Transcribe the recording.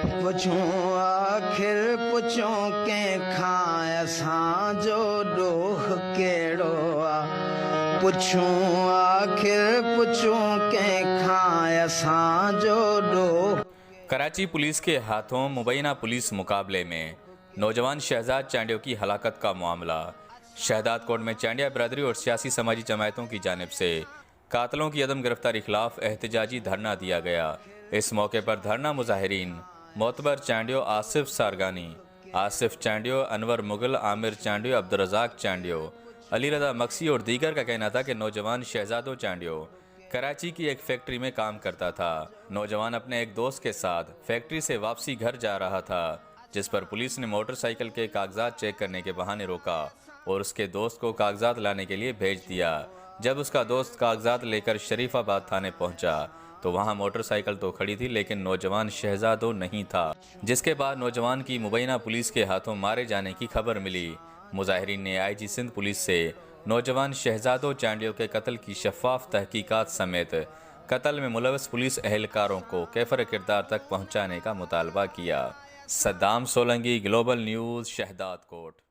پچھوں آخر پچھوں کے کھائے اساں جو ڈوہ کیڑو آ پچھوں آخر پچھوں کے کھائے اساں جو ڈوہ۔ کراچی پولیس کے ہاتھوں مبینہ پولیس مقابلے میں نوجوان شہزاد چانڈیو کی ہلاکت کا معاملہ۔ شہزاد کوٹ میں چانڈیا برادری اور سیاسی سماجی جماعتوں کی جانب سے قاتلوں کی عدم گرفتاری خلاف احتجاجی دھرنا دیا گیا۔ اس موقع پر دھرنا مظاہرین معتبر چانڈیو، آصف سارگانی، آصف چانڈیو، انور مغل، عامر چانڈیو، عبدالرزاق چانڈیو، علی رضا مکسی اور دیگر کا کہنا تھا کہ نوجوان شہزادو چانڈیو کراچی کی ایک فیکٹری میں کام کرتا تھا۔ نوجوان اپنے ایک دوست کے ساتھ فیکٹری سے واپسی گھر جا رہا تھا، جس پر پولیس نے موٹر سائیکل کے کاغذات چیک کرنے کے بہانے روکا اور اس کے دوست کو کاغذات لانے کے لیے بھیج دیا۔ جب اس کا دوست کاغذات لے کر شریف آباد تھانے پہنچا تو وہاں موٹر سائیکل تو کھڑی تھی لیکن نوجوان شہزادو نہیں تھا، جس کے بعد نوجوان کی مبینہ پولیس کے ہاتھوں مارے جانے کی خبر ملی۔ مظاہرین نے آئی جی سندھ پولیس سے نوجوان شہزادو چانڈیو کے قتل کی شفاف تحقیقات سمیت قتل میں ملوث پولیس اہلکاروں کو کیفر کردار تک پہنچانے کا مطالبہ کیا۔ صدام سولنگی، گلوبل نیوز، شہزاد کوٹ۔